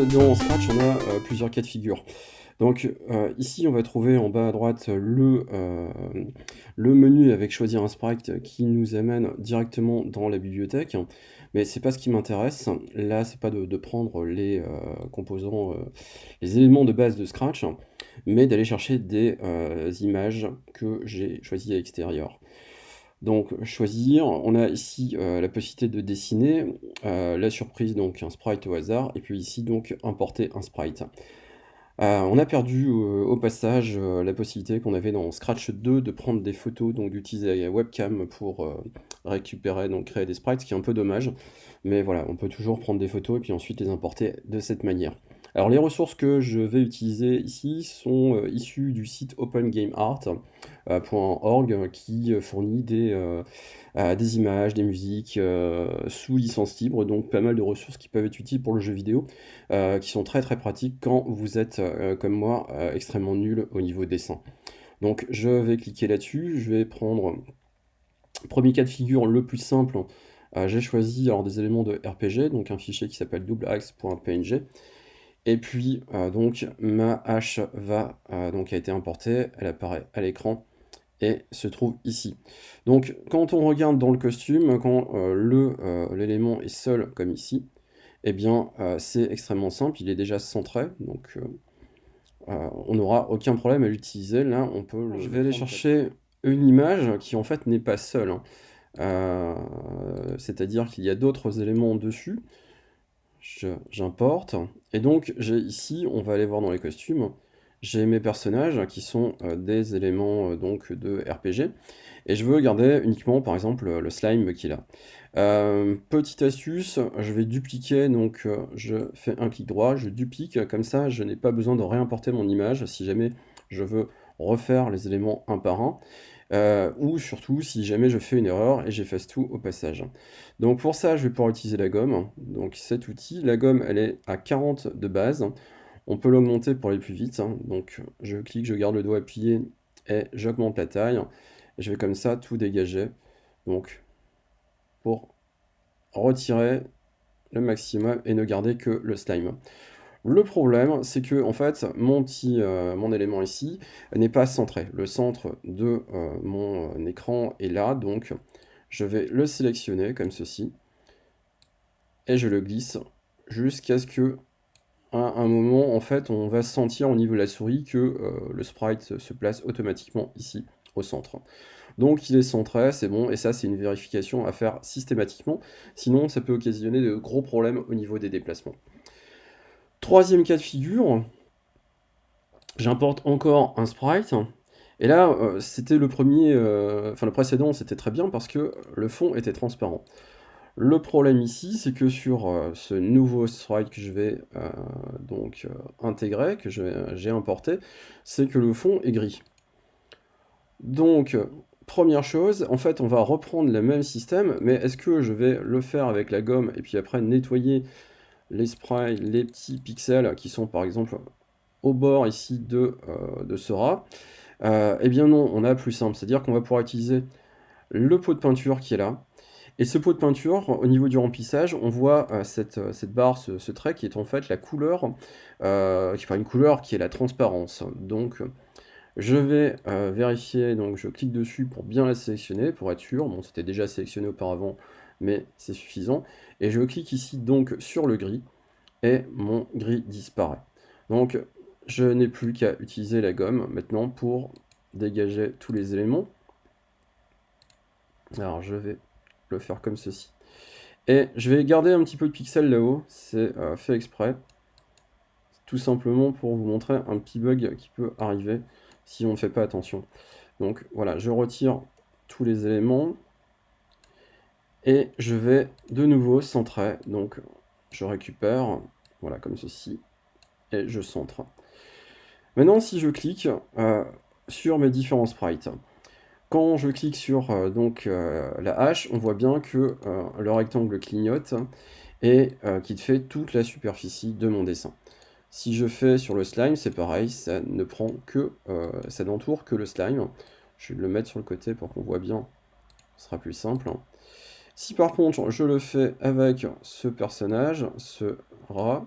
dans Scratch, on a plusieurs cas de figure. Donc ici, on va trouver en bas à droite le menu avec choisir un sprite qui nous amène directement dans la bibliothèque. Mais c'est pas ce qui m'intéresse. Là, c'est pas de prendre les composants, les éléments de base de Scratch, mais d'aller chercher des images que j'ai choisies à l'extérieur. Donc choisir, on a ici la possibilité de dessiner, la surprise, donc un sprite au hasard, et puis ici donc importer un sprite. On a perdu au passage la possibilité qu'on avait dans Scratch 2 de prendre des photos, donc d'utiliser la webcam pour récupérer, donc créer des sprites, ce qui est un peu dommage. Mais voilà, on peut toujours prendre des photos et puis ensuite les importer de cette manière. Alors les ressources que je vais utiliser ici sont issues du site opengameart.org qui fournit des images, des musiques sous licence libre, donc pas mal de ressources qui peuvent être utiles pour le jeu vidéo, qui sont très très pratiques quand vous êtes comme moi extrêmement nul au niveau dessin. Donc je vais cliquer là-dessus, je vais prendre premier cas de figure le plus simple. J'ai choisi alors des éléments de RPG, donc un fichier qui s'appelle doubleaxe.png. Et puis donc ma hache donc a été importée, elle apparaît à l'écran et se trouve ici. Donc quand on regarde dans le costume, quand l'élément est seul comme ici, eh bien c'est extrêmement simple, il est déjà centré, donc on n'aura aucun problème à l'utiliser. Là, on peut Je vais aller chercher une image qui en fait n'est pas seule, hein. C'est-à-dire qu'il y a d'autres éléments dessus. J'importe, et donc j'ai ici, on va aller voir dans les costumes, j'ai mes personnages qui sont des éléments donc de RPG, et je veux garder uniquement par exemple le slime qu'il a. Petite astuce, je vais dupliquer, donc je fais un clic droit, je duplique, comme ça je n'ai pas besoin de réimporter mon image si jamais je veux refaire les éléments un par un. Ou surtout si jamais je fais une erreur et j'efface tout au passage. Donc pour ça, je vais pouvoir utiliser la gomme. Donc cet outil, la gomme, elle est à 40 de base. On peut l'augmenter pour aller plus vite, hein. Donc je clique, je garde le doigt appuyé et j'augmente la taille. Et je vais comme ça tout dégager. Donc pour retirer le maximum et ne garder que le slime. Le problème, c'est que en fait, mon élément ici n'est pas centré. Le centre de mon écran est là, donc je vais le sélectionner comme ceci, et je le glisse jusqu'à ce que, à un moment, en fait, on va sentir au niveau de la souris que le sprite se place automatiquement ici, au centre. Donc il est centré, c'est bon, et ça c'est une vérification à faire systématiquement, sinon ça peut occasionner de gros problèmes au niveau des déplacements. Troisième cas de figure, j'importe encore un sprite, et là, c'était le premier, enfin le précédent, c'était très bien parce que le fond était transparent. Le problème ici, c'est que sur ce nouveau sprite que je vais donc intégrer, que j'ai importé, c'est que le fond est gris. Donc, première chose, en fait, on va reprendre le même système, mais est-ce que je vais le faire avec la gomme et puis après nettoyer les sprites, les petits pixels qui sont par exemple au bord ici de ce rat? Eh bien non, on a plus simple, c'est-à-dire qu'on va pouvoir utiliser le pot de peinture qui est là, et ce pot de peinture, au niveau du remplissage, on voit cette barre, ce trait qui est en fait la couleur, enfin une couleur qui est la transparence. Donc je vais vérifier, donc je clique dessus pour bien la sélectionner, pour être sûr. Bon, c'était déjà sélectionné auparavant, mais c'est suffisant. Et je clique ici donc sur le gris, et mon gris disparaît. Donc je n'ai plus qu'à utiliser la gomme maintenant pour dégager tous les éléments. Alors je vais le faire comme ceci. Et je vais garder un petit peu de pixels là-haut, c'est fait exprès. Tout simplement pour vous montrer un petit bug qui peut arriver si on ne fait pas attention. Donc voilà, je retire tous les éléments. Et je vais de nouveau centrer. Donc je récupère, voilà comme ceci. Et je centre. Maintenant si je clique sur mes différents sprites, quand je clique sur la hache, on voit bien que le rectangle clignote et qu'il fait toute la superficie de mon dessin. Si je fais sur le slime, c'est pareil, ça ne prend que, ça n'entoure que le slime. Je vais le mettre sur le côté pour qu'on voit bien, ce sera plus simple. Si par contre je le fais avec ce personnage, ce rat,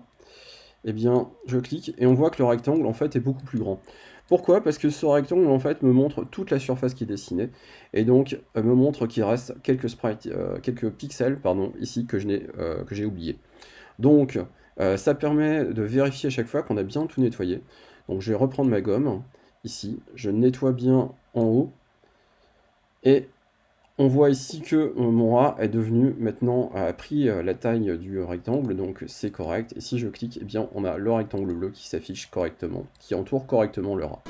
eh bien, je clique et on voit que le rectangle, en fait, est beaucoup plus grand. Pourquoi? Parce que ce rectangle, en fait, me montre toute la surface qui est dessinée et donc me montre qu'il reste quelques sprites, quelques pixels, pardon, ici que j'ai oubliés. Donc, ça permet de vérifier à chaque fois qu'on a bien tout nettoyé. Donc, je vais reprendre ma gomme, ici, je nettoie bien en haut et on voit ici que mon A est devenu maintenant, a pris la taille du rectangle, donc c'est correct. Et si je clique, eh bien, on a le rectangle bleu qui s'affiche correctement, qui entoure correctement le rat.